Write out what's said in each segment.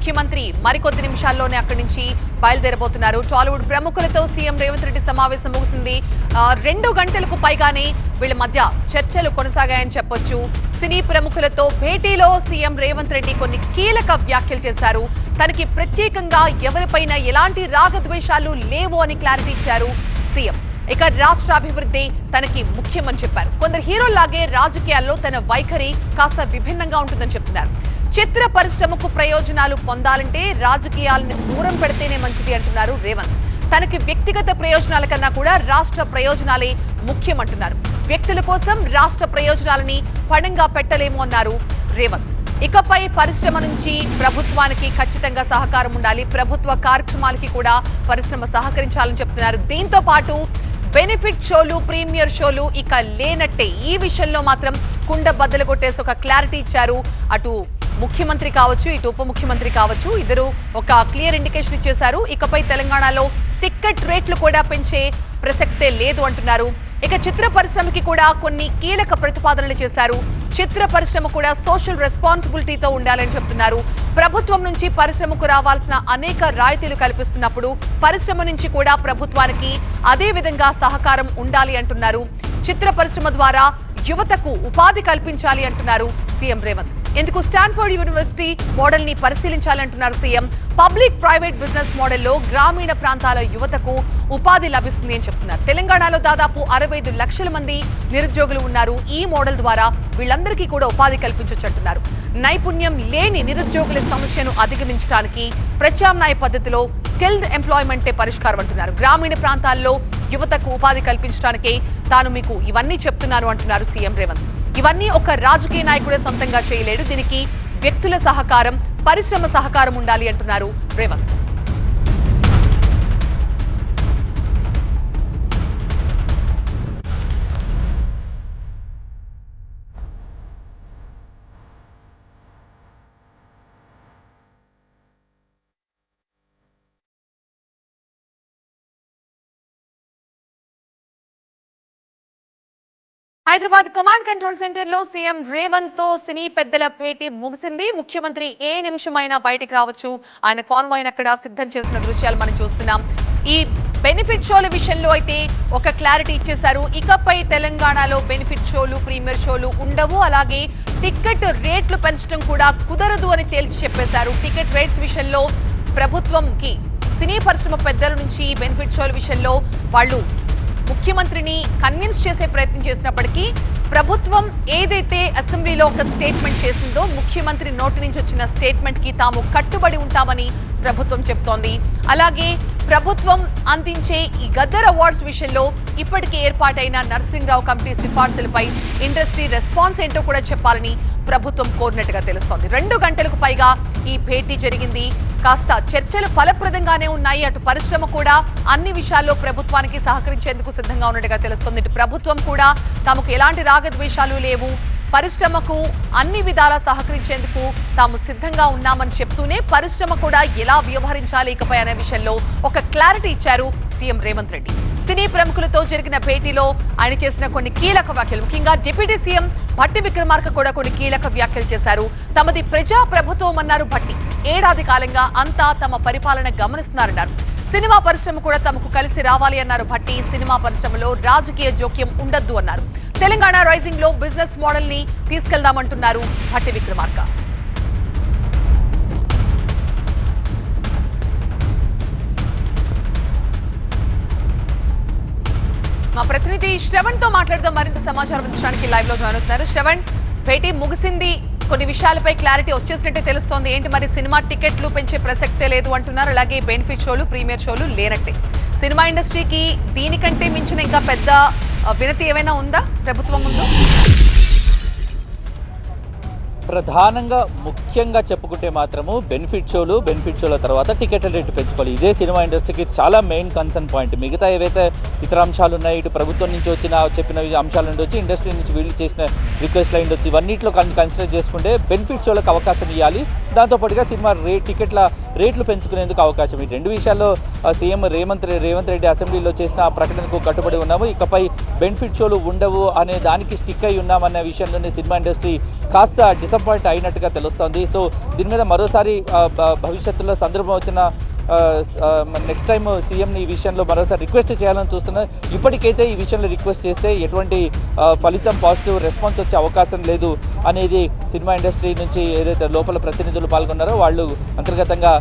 ముఖ్యమంత్రి మరికొద్ది నిమిషాల్లోనే అక్కడి నుంచి బయలుదేరబోతున్నారు. టాలీవుడ్ ప్రముఖులతో సీఎం రేవంత్ రెడ్డి సమావేశం ముగిసింది. 2 గంటలకు పైగానే వీళ్ళ మధ్య చర్చలు కొనసాగాయని చెప్పొచ్చు. సినీ ప్రముఖులతో భేటీలో సీఎం రేవంత్ రెడ్డి కొన్ని కీలక వ్యాఖ్యలు చేశారు. తనకి ప్రత్యేకంగా ఎవరిపైన ఎలాంటి రాగద్వేషాలు లేవు అని క్లారిటీ ఇచ్చారు సీఎం. ఇక రాష్ట్ర అభివృద్ధి తనకి ముఖ్యమని చెప్పారు. కొందరు హీరోల్లాగే రాజకీయాల్లో తన వైఖరి కాస్త విభిన్నంగా ఉంటుందని చెప్తున్నారు. చిత్ర పరిశ్రమకు ప్రయోజనాలు పొందాలంటే రాజకీయాలను దూరం పెడితేనే మంచిది అంటున్నారు రేవంత్. తనకి వ్యక్తిగత ప్రయోజనాల కన్నా కూడా రాష్ట్ర ప్రయోజనాలే ముఖ్యమంటున్నారు. వ్యక్తుల కోసం రాష్ట్ర ప్రయోజనాలని పణంగా పెట్టలేము అన్నారు రేవంత్. ఇకపై పరిశ్రమ నుంచి ప్రభుత్వానికి ఖచ్చితంగా సహకారం ఉండాలి. ప్రభుత్వ కార్యక్రమాలకి కూడా పరిశ్రమ సహకరించాలని చెప్తున్నారు. దీంతో పాటు బెనిఫిట్ షోలు, ప్రీమియర్ షోలు ఇక లేనట్టే. ఈ విషయంలో మాత్రం కుండ బద్దలు కొట్టేసి ఒక క్లారిటీ ఇచ్చారు. అటు ముఖ్యమంత్రి కావచ్చు, ఇటు ఉప ముఖ్యమంత్రి కావచ్చు, ఇద్దరు ఒక క్లియర్ ఇండికేషన్ ఇచ్చేశారు. ఇకపై తెలంగాణలో టికెట్ రేట్లు కూడా పెంచే ప్రసక్తే లేదు అంటున్నారు. ఇక చిత్ర పరిశ్రమకి కూడా కొన్ని కీలక ప్రతిపాదనలు చేశారు. చిత్ర పరిశ్రమ కూడా సోషల్ రెస్పాన్సిబిలిటీతో ఉండాలని చెప్తున్నారు. ప్రభుత్వం నుంచి పరిశ్రమకు రావాల్సిన అనేక రాయితీలు కల్పిస్తున్నప్పుడు పరిశ్రమ నుంచి కూడా ప్రభుత్వానికి అదే విధంగా సహకారం ఉండాలి అంటున్నారు. చిత్ర పరిశ్రమ ద్వారా యువతకు ఉపాధి కల్పించాలి అంటున్నారు సీఎం రేవంత్. ఎందుకు స్టాన్ఫోర్డ్ యూనివర్సిటీ మోడల్ ని పరిశీలించాలంటున్నారు సీఎం. పబ్లిక్ ప్రైవేట్ బిజినెస్ మోడల్లో గ్రామీణ ప్రాంతాల యువతకు ఉపాధి లభిస్తుంది అని చెప్తున్నారు. తెలంగాణలో దాదాపు 65 లక్షల మంది నిరుద్యోగులు ఉన్నారు. ఈ మోడల్ ద్వారా వీళ్ళందరికీ కూడా ఉపాధి కల్పించొచ్చు అంటున్నారు. నైపుణ్యం లేని నిరుద్యోగుల సమస్యను అధిగమించడానికి ప్రత్యామ్నాయ పద్ధతిలో స్కిల్డ్ ఎంప్లాయ్మెంటే పరిష్కారం అంటున్నారు. గ్రామీణ ప్రాంతాల్లో యువతకు ఉపాధి కల్పించడానికే తాను మీకు ఇవన్నీ చెప్తున్నాను అంటున్నారు సీఎం రేవంత్. ఇవన్నీ ఒక రాజకీయ నాయకుడే సొంతంగా చేయలేడు. దీనికి వ్యక్తుల సహకారం, పరిశ్రమ సహకారం ఉండాలి అంటున్నారు Revanth. Hyderabad command control centre లో సీఎం రేవంత్ తో సినీ పెద్దల భేటీ ముగిసింది. ముఖ్యమంత్రి ఏ నిమిషమైనా బయటికి రావచ్చు. ఆయన కాన్వాయ్ అక్కడ సిద్ధం చేసిన దృశ్యాలు మనం చూస్తున్నాం. ఈ బెనిఫిట్ షోల విషయంలో అయితే ఒక క్లారిటీ ఇచ్చేశారు. ఇకపై తెలంగాణలో బెనిఫిట్ షోలు, ప్రీమియర్ షోలు ఉండవు. అలాగే టికెట్ రేట్లు పెంచడం కూడా కుదరదు అని తేల్చి చెప్పేశారు. టికెట్ రేట్స్ విషయంలో ప్రభుత్వంకి సినీ పరిశ్రమ పెద్దల నుంచి బెనిఫిట్ షోల విషయంలో వాళ్ళు ముఖ్యమంత్రిని కన్విన్స్ చేసే ప్రయత్నం చేసినప్పటికీ ప్రభుత్వం ఏదైతే అసెంబ్లీలో ఒక స్టేట్మెంట్ చేసిందో, ముఖ్యమంత్రి నోటి నుంచి వచ్చిన స్టేట్మెంట్ కి తాము కట్టుబడి ఉంటామని ప్రభుత్వం చెప్తోంది. అలాగే ప్రభుత్వం అందించే ఈ గద్దర్ అవార్డ్స్ విషయంలో ఇప్పటికే ఏర్పాటైన నరసింహరావు కమిటీ సిఫార్సులపై ఇండస్ట్రీ రెస్పాన్స్ ఏంటో కూడా చెప్పాలని ప్రభుత్వం కోరినట్టుగా తెలుస్తోంది. 2 గంటలకు పైగా ఈ భేటీ జరిగింది. కాస్త చర్చలు ఫలప్రదంగానే ఉన్నాయి. అటు పరిశ్రమ కూడా అన్ని విషయాల్లో ప్రభుత్వానికి సహకరించేందుకు సిద్ధంగా ఉన్నట్టుగా తెలుస్తోంది. ఇటు ప్రభుత్వం కూడా తమకు ఎలాంటి రాగద్వేషాలు లేవు, పరిశ్రమకు అన్ని విధాలా సహకరించేందుకు తాము సిద్ధంగా ఉన్నామని చెప్తూనే పరిశ్రమ కూడా ఎలా వ్యవహరించాలి ఇకపై అనే విషయంలో ఒక క్లారిటీ ఇచ్చారు సీఎం రేవంత్ రెడ్డి. సినీ ప్రముఖులతో జరిగిన భేటీలో ఆయన చేసిన కొన్ని కీలక వ్యాఖ్యలు, ముఖ్యంగా డిప్యూటీ సీఎం భట్టి విక్రమార్క కూడా కొన్ని కీలక వ్యాఖ్యలు చేశారు. తమది ప్రజా ప్రభుత్వం అన్నారు భట్టి. ఏడాది కాలంగా అంతా తమ పరిపాలన గమనిస్తున్నారన్నారు. సినిమా పరిశ్రమ కూడా తమకు కలిసి రావాలి అన్నారు భట్టి. సినిమా పరిశ్రమలో రాజకీయ జోక్యం ఉండొద్దు అన్నారు. తెలంగాణ రైజింగ్ లో బిజినెస్ మోడల్ ని తీసుకెళ్దామంటున్నారు భట్టి విక్రమార్క. మా ప్రతినిధి శ్రవణ్ తో మాట్లాడుతూ మరింత సమాచారం అందించడానికి లైవ్ లో జాయిన్ అవుతున్నారు. శ్రవణ్, భేటీ ముగిసింది, కొన్ని విషయాలపై క్లారిటీ వచ్చేసినట్టే తెలుస్తోంది. ఏంటి మరి, సినిమా టికెట్లు పెంచే ప్రసక్తే లేదు అంటున్నారు. అలాగే బెనిఫిట్ షోలు, ప్రీమియర్ షోలు లేనట్టే. సినిమా ఇండస్ట్రీకి దీనికంటే మించిన ఇంకా పెద్ద వినతి ఏమైనా ఉందా ప్రభుత్వం ముందు? ప్రధానంగా ముఖ్యంగా చెప్పుకుంటే మాత్రము బెనిఫిట్ షోల తర్వాత టికెట్ల రేటు పెంచుకోవాలి. ఇదే సినిమా ఇండస్ట్రీకి చాలా మెయిన్ కన్సర్న్ పాయింట్. మిగతా ఏవైతే ఇతర అంశాలు ఉన్నాయి, ఇటు ప్రభుత్వం నుంచి చెప్పిన అంశాలు ఉండొచ్చు, ఇండస్ట్రీ నుంచి వీళ్ళు చేసిన రిక్వెస్ట్లు ఉండొచ్చు, ఇవన్నిట్లో కన్సిడర్ చేసుకుంటే బెనిఫిట్ షోలకు అవకాశం ఇవ్వాలి. దాంతోపాటుగా సినిమా టికెట్ల రేట్లు పెంచుకునేందుకు అవకాశం. ఈ రెండు విషయాల్లో సీఎం రేవంత్ రెడ్డి అసెంబ్లీలో చేసిన ఆ ప్రకటనకు కట్టుబడి ఉన్నాము. ఇకపై బెనిఫిట్ షోలు ఉండవు అనే దానికి స్టిక్ అయి ఉన్నామన్న విషయంలోనే సినిమా ఇండస్ట్రీ కాస్త డిసప్పాయింట్ అయినట్టుగా తెలుస్తోంది. సో దీని మీద మరోసారి భవిష్యత్తులో సందర్భం వచ్చిన నెక్స్ట్ టైం సీఎంని ఈ విషయంలో మరోసారి రిక్వెస్ట్ చేయాలని చూస్తున్నారు. ఇప్పటికైతే ఈ విషయంలో రిక్వెస్ట్ చేస్తే ఎటువంటి ఫలితం పాజిటివ్ రెస్పాన్స్ వచ్చే అవకాశం లేదు అనేది సినిమా ఇండస్ట్రీ నుంచి ఏదైతే లోపల ప్రతినిధులు పాల్గొన్నారో వాళ్ళు అంతర్గతంగా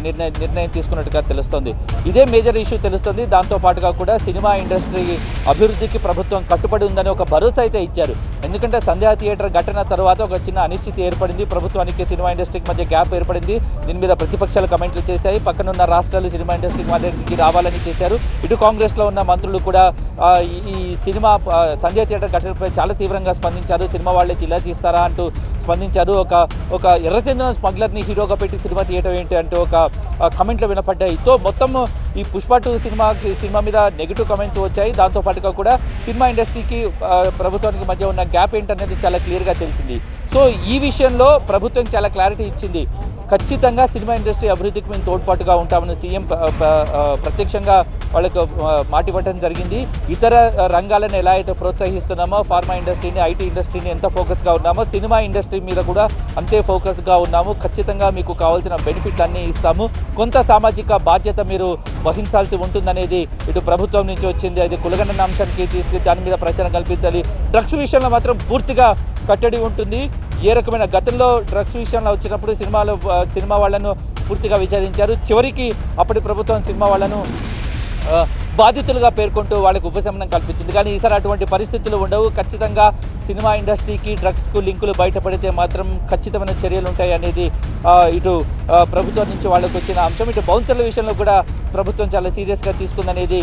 నిర్ణయం తీసుకున్నట్టుగా తెలుస్తోంది. ఇదే మేజర్ ఇష్యూ తెలుస్తుంది. దాంతోపాటుగా కూడా సినిమా ఇండస్ట్రీ అభివృద్ధికి ప్రభుత్వం కట్టుబడి ఉందని ఒక భరోసా అయితే ఇచ్చారు. ఎందుకంటే సంధ్యా థియేటర్ ఘటన తర్వాత ఒక చిన్న అనిశ్చితి ఏర్పడింది. ప్రభుత్వానికి సినిమా ఇండస్ట్రీకి మధ్య గ్యాప్ ఏర్పడింది. దీని మీద ప్రతిపక్షాలు కమెంట్లు చేశాయి. పక్కనున్న రాష్ట్రాలు సినిమా ఇండస్ట్రీకి మధ్యకి రావాలని చేశారు. ఇటు కాంగ్రెస్లో ఉన్న మంత్రులు కూడా ఈ సినిమా సంధ్యా థియేటర్ ఘటనపై చాలా తీవ్రంగా స్పందించారు. సినిమా వాళ్ళకి ఇలా చేస్తారా అంటూ స్పందించారు. ఒక ఎర్రచందనం స్మగ్లర్ని హీరోగా పెట్టి సినిమా తీయటం ఏంటి అంటూ ఒక కమెంట్లు వినపడ్డాయి. తో మొత్తం ఈ పుష్ప 2 సినిమా మీద నెగిటివ్ కమెంట్స్ వచ్చాయి. దాంతోపాటుగా కూడా సినిమా ఇండస్ట్రీకి ప్రభుత్వానికి మధ్య ఉన్న గ్యాప్ ఏంటనేది చాలా క్లియర్గా తెలిసింది. సో ఈ విషయంలో ప్రభుత్వం చాలా క్లారిటీ ఇచ్చింది. ఖచ్చితంగా సినిమా ఇండస్ట్రీ అభివృద్ధికి మేము తోడ్పాటుగా ఉంటామని సీఎం ప్రత్యక్షంగా వాళ్ళకు మాటివ్వటం జరిగింది. ఇతర రంగాలను ఎలా అయితే ప్రోత్సహిస్తున్నామో ఫార్మా ఇండస్ట్రీని, ఐటీ ఇండస్ట్రీని ఎంత ఫోకస్గా ఉన్నామో సినిమా ఇండస్ట్రీ మీద కూడా అంతే ఫోకస్గా ఉన్నాము. ఖచ్చితంగా మీకు కావాల్సిన బెనిఫిట్ అన్నీ ఇస్తాము. కొంత సామాజిక బాధ్యత మీరు వహించాల్సి ఉంటుందనేది ఇటు ప్రభుత్వం నుంచి వచ్చింది. అది కులగణన అంశానికి తీసుకు దాని మీద ప్రచారం కల్పించాలి. డ్రగ్స్ విషయంలో మాత్రం పూర్తిగా కట్టడి ఉంటుంది. ఏ రకమైన గతంలో డ్రగ్స్ విషయంలో వచ్చినప్పుడు సినిమా వాళ్ళను పూర్తిగా విచారించారు. చివరికి అప్పటి ప్రభుత్వం సినిమా వాళ్ళను బాధితులుగా పేర్కొంటూ వాళ్ళకు ఉపశమనం కల్పించింది. కానీ ఈసారి అటువంటి పరిస్థితులు ఉండవు. ఖచ్చితంగా సినిమా ఇండస్ట్రీకి డ్రగ్స్కు లింకులు బయటపడితే మాత్రం ఖచ్చితమైన చర్యలు ఉంటాయి అనేది ఇటు ప్రభుత్వం నుంచి వాళ్ళకు వచ్చిన అంశం. ఇటు బౌన్సర్ల విషయంలో కూడా ప్రభుత్వం చాలా సీరియస్గా తీసుకుందనేది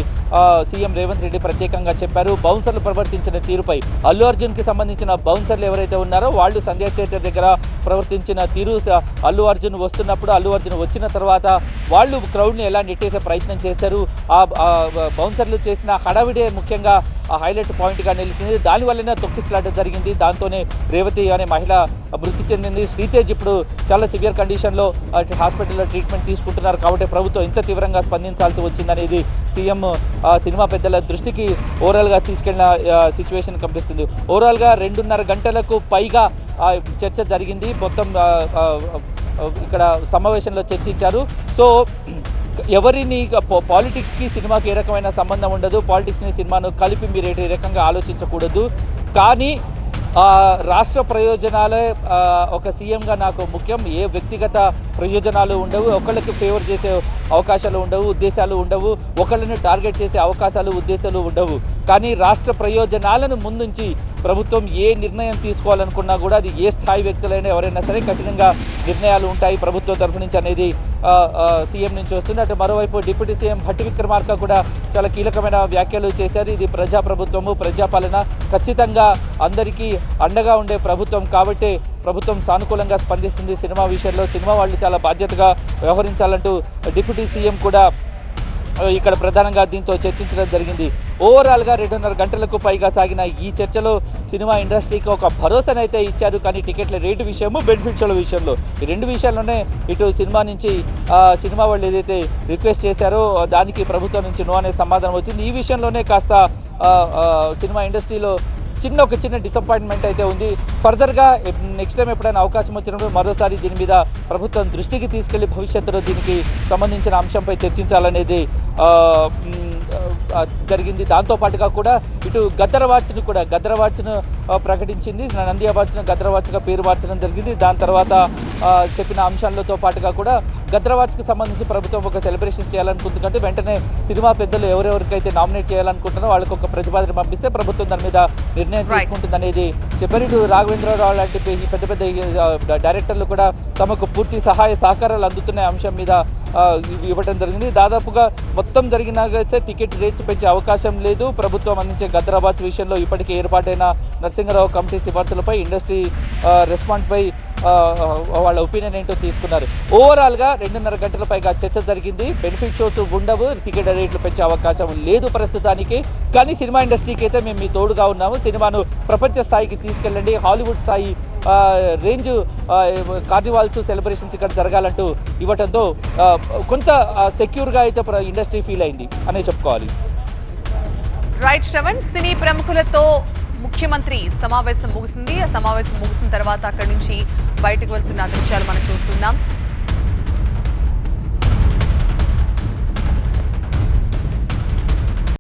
సీఎం రేవంత్ రెడ్డి ప్రత్యేకంగా చెప్పారు. బౌన్సర్లు ప్రవర్తించిన తీరుపై అల్లు అర్జున్కి సంబంధించిన బౌన్సర్లు ఎవరైతే ఉన్నారో వాళ్ళు సంధ్యా థియేటర్ దగ్గర ప్రవర్తించిన తీరు, అల్లు అర్జున్ వస్తున్నప్పుడు, అల్లు అర్జున్ వచ్చిన తర్వాత వాళ్ళు క్రౌడ్ని ఎలా నెట్టేసే ప్రయత్నం చేశారు. బౌన్సర్లు చేసిన హడావిడే ముఖ్యంగా ఆ హైలైట్ పాయింట్గా నిలిచింది. దానివల్లనే తొక్కిసలాట జరిగింది. దాంతోనే రేవతి అనే మహిళ మృతి చెందింది. శ్రీతేజ్ ఇప్పుడు చాలా సివియర్ కండిషన్లో హాస్పిటల్లో ట్రీట్మెంట్ తీసుకుంటున్నారు. కాబట్టి ప్రభుత్వం ఇంత తీవ్రంగా స్పందించాల్సి వచ్చిందనేది సీఎం సినిమా పెద్దల దృష్టికి ఓవరాల్గా తీసుకెళ్లిన సిచ్యువేషన్ కనిపిస్తుంది. ఓవరాల్గా 2.5 గంటలకు పైగా చర్చ జరిగింది. మొత్తం ఇక్కడ సమావేశంలో చర్చించారు. సో ఎవరిని పాలిటిక్స్కి సినిమాకి ఏ రకమైన సంబంధం ఉండదు. పాలిటిక్స్ని సినిమాను కలిపి మీరు ఏ రకంగా ఆలోచించకూడదు. కానీ రాష్ట్ర ప్రయోజనాలే ఒక సీఎంగా నాకు ముఖ్యం. ఏ వ్యక్తిగత ప్రయోజనాలు ఉండవు. ఒకళ్ళకి ఫేవర్ చేసే అవకాశాలు ఉండవు, ఉద్దేశాలు ఉండవు. ఒకళ్ళని టార్గెట్ చేసే అవకాశాలు, ఉద్దేశాలు ఉండవు. కానీ రాష్ట్ర ప్రయోజనాలను ముందుంచి ప్రభుత్వం ఏ నిర్ణయం తీసుకోవాలనుకున్నా కూడా అది ఏ స్థాయి వ్యక్తులైనా ఎవరైనా సరే కఠినంగా నిర్ణయాలు ఉంటాయి ప్రభుత్వం తరఫు నుంచి అనేది సీఎం నుంచి వస్తుంది. అటు మరోవైపు డిప్యూటీ సీఎం భట్టి విక్రమార్క కూడా చాలా కీలకమైన వ్యాఖ్యలు చేశారు. ఇది ప్రజాప్రభుత్వము, ప్రజాపాలన, ఖచ్చితంగా అందరికీ అండగా ఉండే ప్రభుత్వం కాబట్టి ప్రభుత్వం సానుకూలంగా స్పందిస్తుంది సినిమా విషయంలో. సినిమా వాళ్ళు చాలా బాధ్యతగా వ్యవహరించాలంటూ డిప్యూటీ సీఎం కూడా ఇక్కడ ప్రధానంగా దీంతో చర్చించడం జరిగింది. ఓవరాల్గా 2.5 గంటలకు పైగా సాగిన ఈ చర్చలో సినిమా ఇండస్ట్రీకి ఒక భరోసానైతే ఇచ్చారు. కానీ టికెట్ల రేటు విషయము, బెనిఫిట్ షోల విషయంలో ఈ రెండు విషయాల్లోనే ఇటు సినిమా నుంచి సినిమా వాళ్ళు ఏదైతే రిక్వెస్ట్ చేశారో దానికి ప్రభుత్వం నుంచి నో అనే సమాధానం వచ్చింది. ఈ విషయంలోనే కాస్త సినిమా ఇండస్ట్రీలో ఒక చిన్న డిసప్పాయింట్మెంట్ అయితే ఉంది. ఫర్దర్గా నెక్స్ట్ టైం ఎప్పుడైనా అవకాశం వచ్చినప్పుడు మరోసారి దీని మీద ప్రభుత్వం దృష్టికి తీసుకెళ్లి భవిష్యత్తులో దీనికి సంబంధించిన అంశంపై చర్చించాలనేది జరిగింది. దాంతోపాటుగా కూడా ఇటు గద్దర్ అవార్డ్స్ను ప్రకటించింది. నంది అవార్డ్స్ను గద్దర్ అవార్డ్స్గా పేరు మార్చడం జరిగింది. దాని తర్వాత చెప్పిన అంశాలతో పాటుగా కూడా గద్దర్ అవార్డ్స్కి సంబంధించి ప్రభుత్వం ఒక సెలబ్రేషన్స్ చేయాలనుకుంటుంది. కంటే వెంటనే సినిమా పెద్దలు ఎవరెవరికైతే నామినేట్ చేయాలనుకుంటున్నారో వాళ్ళకి ఒక ప్రతిపాదన పంపిస్తే ప్రభుత్వం దాని మీద నిర్ణయం తీసుకుంటుంది అనేది చెప్పారు. ఇటు రాఘవేంద్రరావు లాంటి పెద్ద పెద్ద డైరెక్టర్లు కూడా తమకు పూర్తి సహాయ సహకారాలు అందుతున్న అంశం మీద ఇవ్వడం జరిగింది. దాదాపుగా మొత్తం జరిగిన టికెట్ రేట్స్ పెంచే అవకాశం లేదు. ప్రభుత్వం అందించే గద్దర్ అవార్డ్స్ విషయంలో ఇప్పటికే ఏర్పాటైన నరసింహారావు కమిటీ సిఫార్సులపై ఇండస్ట్రీ రెస్పాండ్పై వాళ్ళ ఒపీనియన్ ఏంటో తీసుకున్నారు. ఓవరాల్గా 2.5 గంటల పైగా చర్చ జరిగింది. బెనిఫిట్ షోస్ ఉండవు, టికెట్ రేట్లు పెంచే అవకాశం లేదు ప్రస్తుతానికి. కానీ సినిమా ఇండస్ట్రీకి అయితే మేము మీ తోడుగా ఉన్నాము. సినిమాను ప్రపంచ స్థాయికి తీసుకెళ్ళండి, హాలీవుడ్ స్థాయి రేంజ్ కార్నివాల్స్ సెలబ్రేషన్స్ ఇక్కడ జరగాలంటూ ఇవ్వడంతో కొంత సెక్యూర్గా అయితే ఇండస్ట్రీ ఫీల్ అయింది అనే చెప్పుకోవాలి. రైట్ శ్రవణ్, సినీ ప్రముఖులతో ముఖ్యమంత్రి సమావేశం ముగిసింది. ఆ సమావేశం ముగిసిన తర్వాత అక్కడి నుంచి బయటకు వెళ్తున్న దృశ్యాలు మనం చూస్తున్నాం.